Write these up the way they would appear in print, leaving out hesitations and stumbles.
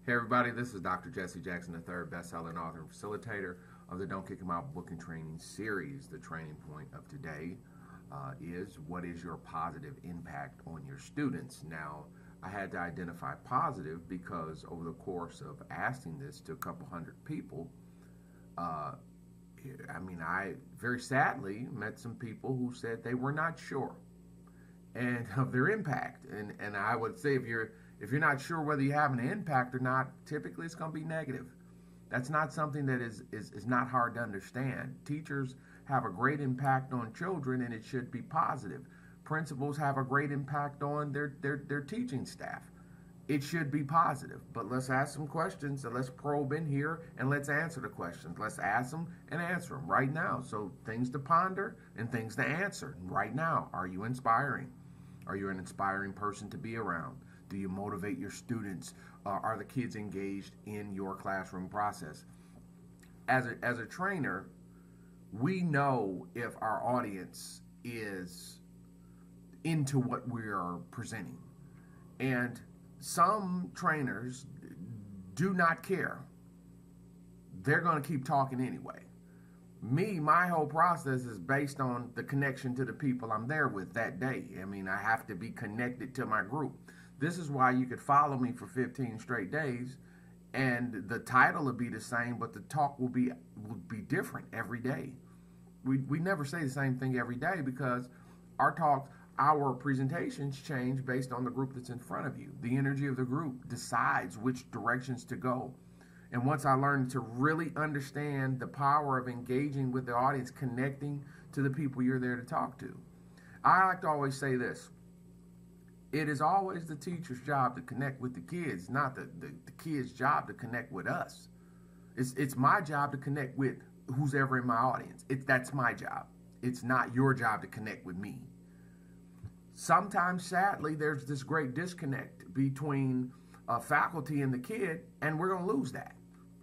Hey everybody, this is Dr. Jesse Jackson III, best-selling author and facilitator of the Don't Kick 'Em Out book and training series. The training point of today is, what is your positive impact on your students? Now, I had to identify positive because over the course of asking this to a couple hundred people, I very sadly met some people who said they were not sure and of their impact. And I would say if you're not sure whether you have an impact or not, typically it's going to be negative. That's not something that is not hard to understand. Teachers have a great impact on children, and it should be positive. Principals have a great impact on their teaching staff. It should be positive. But let's ask some questions, and let's probe in here, and let's answer the questions. Let's ask them and answer them right now. So things to ponder and things to answer right now. Are you inspiring? Are you an inspiring person to be around? Do you motivate your students? Are the kids engaged in your classroom process? As a trainer, we know if our audience is into what we are presenting. And some trainers do not care. They're going to keep talking anyway. My whole process is based on the connection to the people I'm there with that day. I have to be connected to my group. This is why you could follow me for 15 straight days and the title will be the same, but the talk will be different every day. We never say the same thing every day because our presentations change based on the group that's in front of you. The energy of the group decides which directions to go. And once I learned to really understand the power of engaging with the audience, connecting to the people you're there to talk to, I like to always say this. It is always the teacher's job to connect with the kids, not the kids' job to connect with us. It's my job to connect with who's ever in my audience. That's my job. It's not your job to connect with me. Sometimes, sadly, there's this great disconnect between faculty and the kid, and we're going to lose that.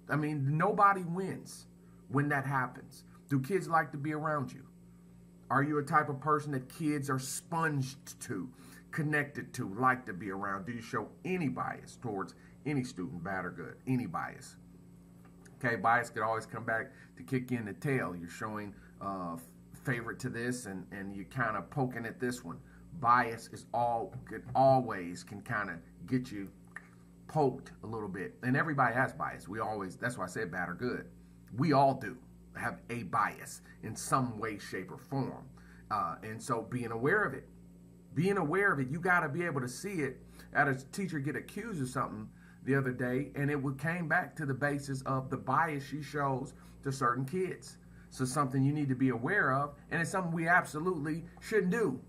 Nobody wins when that happens. Do kids like to be around you? Are you a type of person that kids are sponged to, connected to, like to be around? Do you show any bias towards any student, bad or good? Any bias? Okay, bias could always come back to kick you in the tail. You're showing favorite to this, and you're kind of poking at this one. Bias can kind of get you poked a little bit, and everybody has bias. That's why I said bad or good. We all do have a bias in some way, shape, or form, and so being aware of it, you got to be able to see it. I had a teacher get accused of something the other day, and it came back to the basis of the bias she shows to certain kids. So something you need to be aware of, and it's something we absolutely shouldn't do.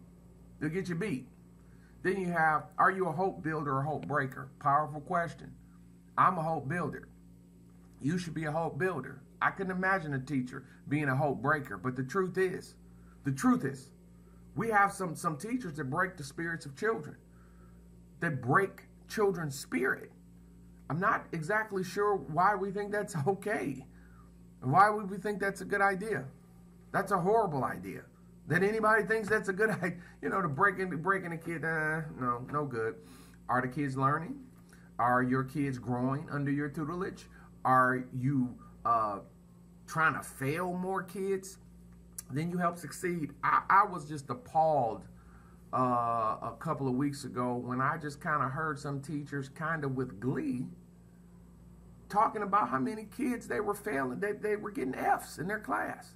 They'll get you beat. Then you have, are you a hope builder or a hope breaker? Powerful question. I'm a hope builder. You should be a hope builder. I can imagine a teacher being a hope breaker, but the truth is, we have some teachers that break the spirits of children, that break children's spirit. I'm not exactly sure why we think that's okay. Why would we think that's a good idea? That's a horrible idea. That anybody thinks that's a good idea, to breaking a kid, no good. Are the kids learning? Are your kids growing under your tutelage? Are you trying to fail more kids than you help succeed? I was just appalled a couple of weeks ago when I just kind of heard some teachers kind of with glee talking about how many kids they were failing, they were getting Fs in their class.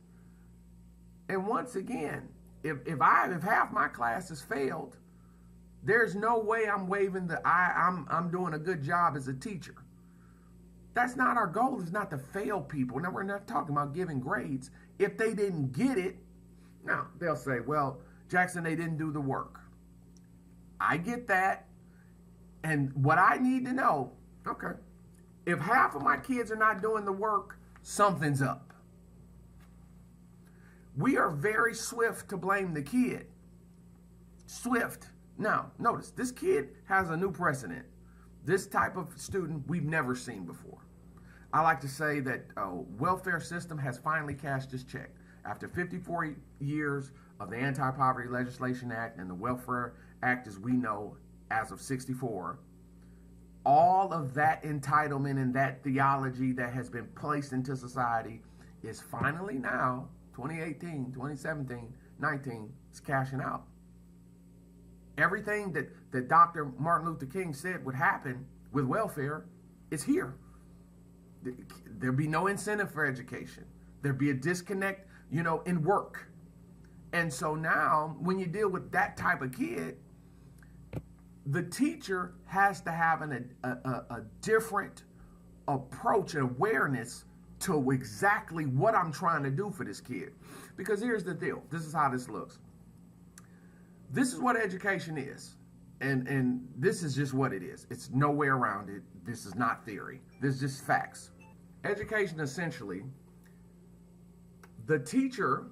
And once again, if half my class has failed, there's no way I'm waving I'm doing a good job as a teacher. That's not our goal. It's not to fail people. Now, we're not talking about giving grades. If they didn't get it, now they'll say, well, Jackson, they didn't do the work. I get that. And what I need to know, okay, if half of my kids are not doing the work, something's up. We are very swift to blame the kid. Swift. Now, notice, this kid has a new precedent. This type of student we've never seen before. I like to say that welfare system has finally cashed its check. After 54 years of the Anti-Poverty Legislation Act and the Welfare Act as we know as of 64, all of that entitlement and that theology that has been placed into society is finally now, 2018, 2017, 19, is cashing out. Everything that Dr. Martin Luther King said would happen with welfare is here. There'd be no incentive for education. There'd be a disconnect, in work. And so now, when you deal with that type of kid, the teacher has to have a different approach and awareness to exactly what I'm trying to do for this kid. Because here's the deal. This is how this looks. This is what education is. And this is just what it is. It's no way around it. This is not theory. This is just facts. Education, essentially, the teacher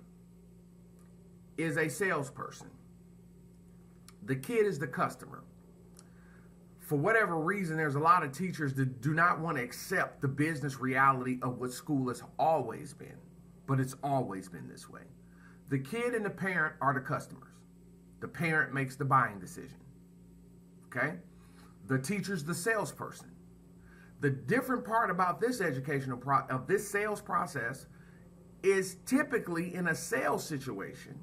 is a salesperson. The kid is the customer. For whatever reason, there's a lot of teachers that do not want to accept the business reality of what school has always been. But it's always been this way. The kid and the parent are the customers. The parent makes the buying decision. Okay? The teacher's the salesperson. The different part about this of this sales process is typically in a sales situation.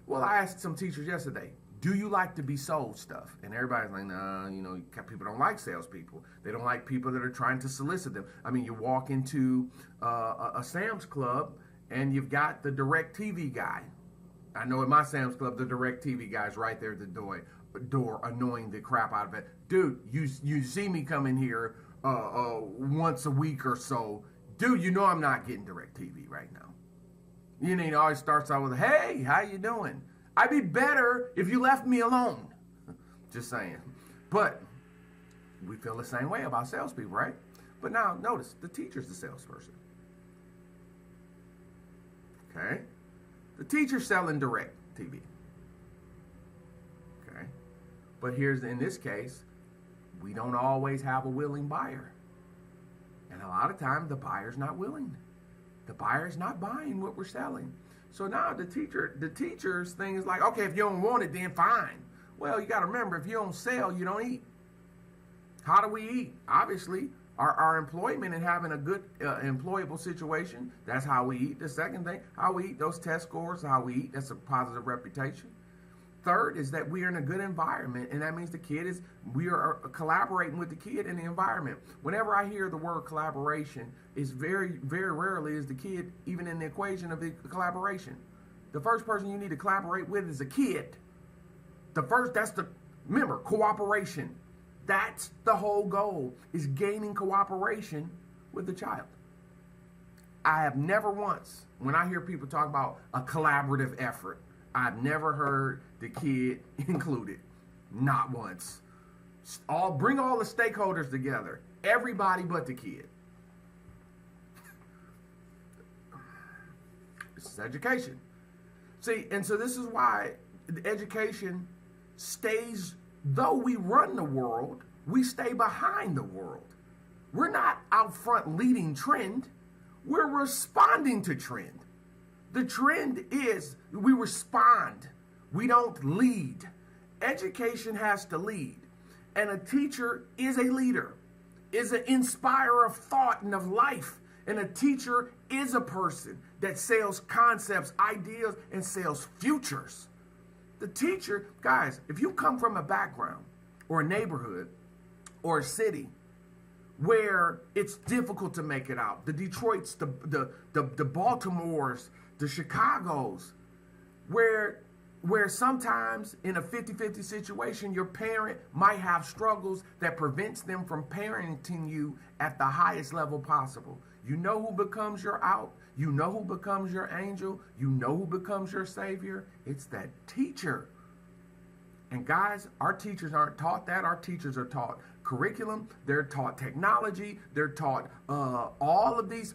Well, I asked some teachers yesterday, do you like to be sold stuff? And everybody's like, nah, people don't like salespeople. They don't like people that are trying to solicit them. I mean, you walk into a Sam's Club and you've got the DirecTV guy. I know at my Sam's Club, the DirecTV guy's right there at the door annoying the crap out of it. Dude, you see me come in here once a week or so. Dude, I'm not getting DirecTV right now. It always starts out with, hey, how you doing? I'd be better if you left me alone. Just saying. But we feel the same way about salespeople, right? But now, notice, the teacher's the salesperson. Okay? The teacher's selling DirecTV. Okay? But in this case, we don't always have a willing buyer. And a lot of times, the buyer's not willing. The buyer's not buying what we're selling. So now the teacher's thing is like, okay, if you don't want it, then fine. Well, you got to remember, if you don't sell, you don't eat. How do we eat? Obviously, our employment and having a good employable situation, that's how we eat. The second thing, how we eat, those test scores, how we eat, that's a positive reputation. Third is that we are in a good environment, and that means we are collaborating with the kid in the environment. Whenever I hear the word collaboration, it's very, very rarely is the kid even in the equation of the collaboration. The first person you need to collaborate with is a kid. Remember, cooperation. That's the whole goal, is gaining cooperation with the child. I have never once, when I hear people talk about a collaborative effort, I've never heard the kid included. Not once. Bring all the stakeholders together. Everybody but the kid. This is education. See, and so this is why education stays, though we run the world, we stay behind the world. We're not out front leading trend. We're responding to trend. The trend is we respond. We don't lead. Education has to lead. And a teacher is a leader, is an inspirer of thought and of life. And a teacher is a person that sells concepts, ideas, and sells futures. The teacher, guys, if you come from a background or a neighborhood or a city where it's difficult to make it out, the Detroits, the Baltimores, the Chicagos, where sometimes in a 50-50 situation, your parent might have struggles that prevents them from parenting you at the highest level possible. You know who becomes your out? You know who becomes your angel? You know who becomes your savior? It's that teacher. And guys, our teachers aren't taught that. Our teachers are taught curriculum. They're taught technology. They're taught all of these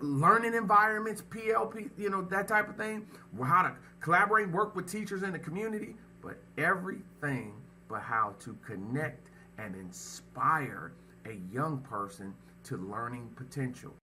learning environments, PLP, that type of thing, how to collaborate, work with teachers in the community, but everything but how to connect and inspire a young person to learning potential.